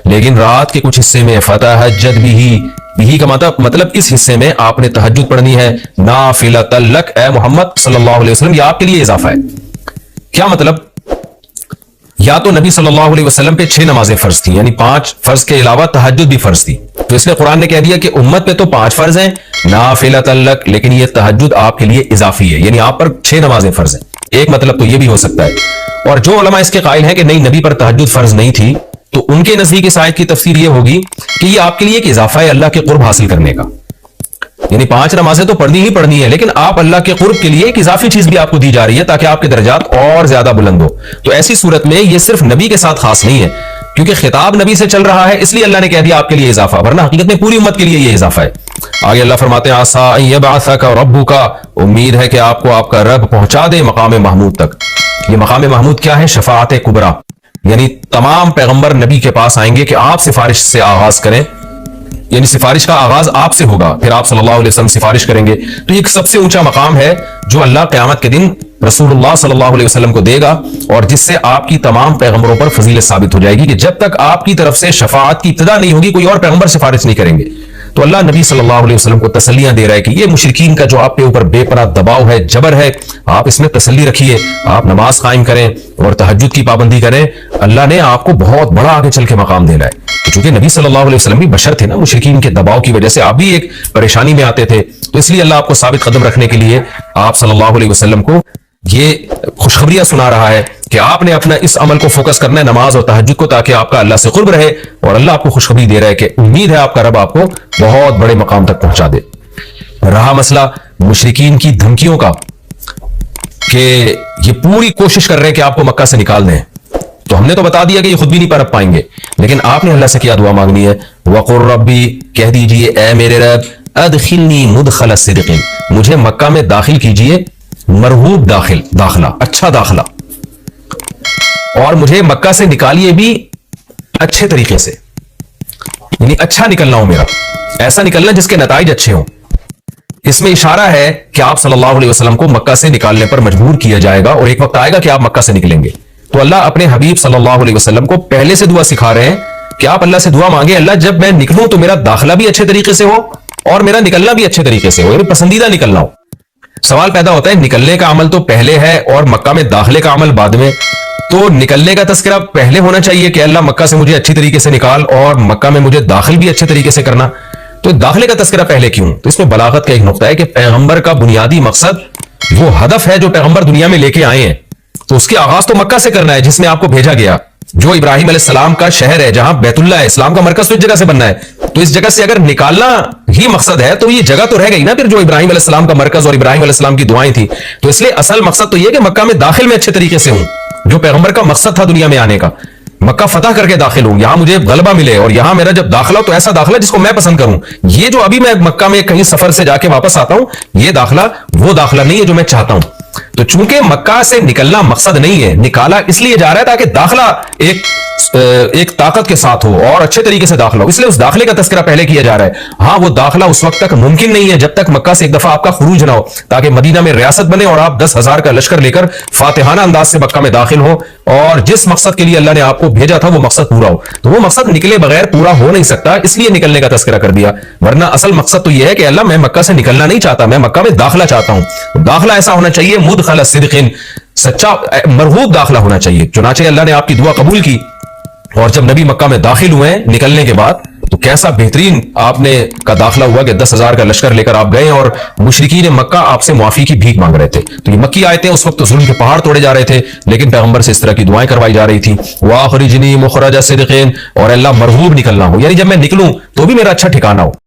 لیکن رات کے کچھ حصے میں فتہجد بھی کا مطلب اس حصے میں آپ نے تہجد پڑھنی ہے نافلۃ لک، اے محمد صلی اللہ علیہ وسلم یہ آپ کے لیے اضافہ ہے۔ کیا مطلب؟ یا تو نبی صلی اللہ علیہ وسلم پہ 6 نمازیں فرض تھیں، یعنی 5 فرض کے علاوہ تہجد بھی فرض تھی، تو اس لیے قرآن نے کہہ دیا کہ امت پہ تو 5 فرض ہیں نافلۃ لک، لیکن یہ تہجد آپ کے لیے اضافی ہے، یعنی آپ پر 6 نمازیں فرض ہیں۔ ایک مطلب تو یہ بھی ہو سکتا ہے۔ اور جو علماء اس کے قائل ہیں کہ نہیں نبی پر تہجد فرض نہیں تھی، تو ان کے نزدیک اس آیت کی تفسیر یہ ہوگی کہ یہ آپ کے لیے ایک اضافہ ہے اللہ کے قرب حاصل کرنے کا، یعنی 5 نمازیں تو پڑھنی ہی پڑھنی ہے، لیکن آپ اللہ کے قرب کے لیے ایک اضافی چیز بھی آپ کو دی جا رہی ہے تاکہ آپ کے درجات اور زیادہ بلند ہو۔ تو ایسی صورت میں یہ صرف نبی کے ساتھ خاص نہیں ہے، کیونکہ خطاب نبی سے چل رہا ہے، اس لیے اللہ نے کہہ دیا آپ کے لیے اضافہ، ورنہ حقیقت میں پوری امت کے لیے یہ اضافہ ہے۔ آگے اللہ فرماتے ہیں عسیٰ ان یبعثک ربک، امید ہے کہ آپ کو آپ کا رب پہنچا دے مقام محمود تک۔ یہ مقام محمود کیا ہے؟ شفاعت کبریٰ، یعنی تمام پیغمبر نبی کے پاس آئیں گے کہ آپ سفارش سے آغاز کریں، یعنی سفارش کا آغاز آپ سے ہوگا، پھر آپ صلی اللہ علیہ وسلم سفارش کریں گے۔ تو یہ سب سے اونچا مقام ہے جو اللہ قیامت کے دن رسول اللہ صلی اللہ علیہ وسلم کو دے گا، اور جس سے آپ کی تمام پیغمبروں پر فضیلت ثابت ہو جائے گی کہ جب تک آپ کی طرف سے شفاعت کی ابتدا نہیں ہوگی کوئی اور پیغمبر سفارش نہیں کریں گے۔ تو اللہ نبی صلی اللہ علیہ وسلم کو تسلیاں دے رہا ہے کہ یہ مشرکین کا جو آپ کے اوپر بے پناہ دباؤ ہے، جبر ہے، آپ اس میں تسلی رکھیے، آپ نماز قائم کریں اور تہجد کی پابندی کریں، اللہ نے آپ کو بہت بڑا آگے چل کے مقام دینا ہے۔ چونکہ نبی صلی اللہ علیہ وسلم بھی بشر تھے نا، مشرکین کے دباؤ کی وجہ سے آپ بھی ایک پریشانی میں آتے تھے، تو اس لیے اللہ آپ کو ثابت قدم رکھنے کے لیے آپ صلی اللہ علیہ وسلم کو یہ خوشخبریاں سنا رہا ہے کہ آپ نے اپنا اس عمل کو فوکس کرنا ہے، نماز اور تہجد کو، تاکہ آپ کا اللہ سے قرب رہے، اور اللہ آپ کو خوشخبری دے رہا ہے کہ امید ہے آپ کا رب آپ کو بہت بڑے مقام تک پہنچا دے۔ رہا مسئلہ مشرکین کی دھمکیوں کا کہ یہ پوری کوشش کر رہے ہیں کہ آپ کو مکہ سے نکال دیں، تو ہم نے تو بتا دیا کہ یہ خود بھی نہیں پرکھ پائیں گے، لیکن آپ نے اللہ سے کیا دعا مانگنی ہے؟ وَقُلْ رَبِّ، کہہ دیجئے اے میرے رب، ادخلنی مدخل الصدق، مجھے مکہ میں داخل کیجئے مرغوب داخلہ، اچھا داخلہ، اور مجھے مکہ سے نکالیے بھی اچھے طریقے سے، یعنی اچھا نکلنا ہو میرا، ایسا نکلنا جس کے نتائج اچھے ہوں۔ اس میں اشارہ ہے کہ آپ صلی اللہ علیہ وسلم کو مکہ سے نکالنے پر مجبور کیا جائے گا، اور ایک وقت آئے گا کہ آپ مکہ سے نکلیں گے۔ تو اللہ اپنے حبیب صلی اللہ علیہ وسلم کو پہلے سے دعا سکھا رہے ہیں کہ آپ اللہ سے دعا مانگے، اللہ جب میں نکلوں تو میرا داخلہ بھی اچھے طریقے سے ہو اور میرا نکلنا بھی اچھے طریقے سے ہو، یعنی پسندیدہ نکلنا ہو۔ سوال پیدا ہوتا ہے نکلنے کا عمل تو پہلے ہے اور مکہ میں داخلے کا عمل بعد میں، تو نکلنے کا تذکرہ پہلے ہونا چاہیے کہ اللہ مکہ سے مجھے اچھی طریقے سے نکال، اور مکہ میں مجھے داخل بھی اچھے طریقے سے کرنا، تو داخلے کا تذکرہ پہلے کیوں؟ تو اس میں بلاغت کا ایک نقطہ ہے کہ پیغمبر کا بنیادی مقصد وہ ہدف ہے جو پیغمبر دنیا میں لے کے آئے ہیں، تو اس کے آغاز تو مکہ سے کرنا ہے جس میں آپ کو بھیجا گیا، جو ابراہیم علیہ السلام کا شہر ہے، جہاں بیت اللہ ہے، اسلام کا مرکز تو اس جگہ سے بننا ہے، تو اس جگہ سے اگر نکالنا ہی مقصد ہے تو یہ جگہ تو رہ گئی نا پھر جو ابراہیم علیہ السلام کا مرکز اور ابراہیم علیہ السلام کی دعائیں تھی۔ تو اس لیے اصل مقصد تو یہ کہ مکہ میں داخل میں اچھے طریقے سے ہوں، جو پیغمبر کا مقصد تھا دنیا میں آنے کا، مکہ فتح کر کے داخل ہوں، یہاں مجھے غلبہ ملے، اور یہاں میرا جب داخلہ تو ایسا داخلہ جس کو میں پسند کروں۔ یہ جو ابھی میں مکہ میں کہیں سفر سے جا کے واپس آتا ہوں، یہ داخلہ وہ داخلہ نہیں ہے جو میں چاہتا ہوں۔ تو چونکہ مکہ سے نکلنا مقصد نہیں ہے، نکالا اس لیے جا رہا ہے تاکہ داخلہ ایک طاقت کے ساتھ ہو اور اچھے طریقے سے داخلہ ہو، اس لیے اس داخلے کا تذکرہ پہلے کیا جا رہا ہے۔ ہاں وہ داخلہ اس وقت تک ممکن نہیں ہے جب تک مکہ سے ایک دفعہ آپ کا خروج نہ ہو، تاکہ مدینہ میں ریاست بنے اور آپ 10,000 کا لشکر لے کر فاتحانہ انداز سے مکہ میں داخل ہو، اور جس مقصد کے لیے اللہ نے آپ کو بھیجا تھا وہ مقصد پورا ہو۔ تو وہ مقصد نکلے بغیر پورا ہو نہیں سکتا، اس لیے نکلنے کا تذکرہ کر دیا، ورنہ اصل مقصد تو یہ ہے کہ اللہ میں مکہ سے نکلنا نہیں چاہتا، میں مکہ میں داخلہ چاہتا ہوں۔ داخلہ ایسا ہونا چاہیے مدخل الصدق، سچا مرغوب داخلہ ہونا چاہیے۔ چنانچہ اللہ نے آپ کی دعا قبول کی، اور جب نبی مکہ میں داخل ہوئے نکلنے کے بعد تو کیسا بہترین آپ نے کا داخلہ ہوا کہ 10,000 کا لشکر لے کر آپ گئے، اور مشرکین مکہ آپ سے معافی کی بھیک مانگ رہے تھے۔ تو یہ مکی آیتیں اس وقت تو ظلم کے پہاڑ توڑے جا رہے تھے، لیکن پیغمبر سے اس طرح کی دعائیں کروائی جا رہی تھی، وَأَخْرِجْنِي مُخْرَجَ صِدْقٍ، اور اللہ مرغوب نکلنا ہو، یعنی جب میں نکلوں تو بھی میرا اچھا ٹھکانہ ہو۔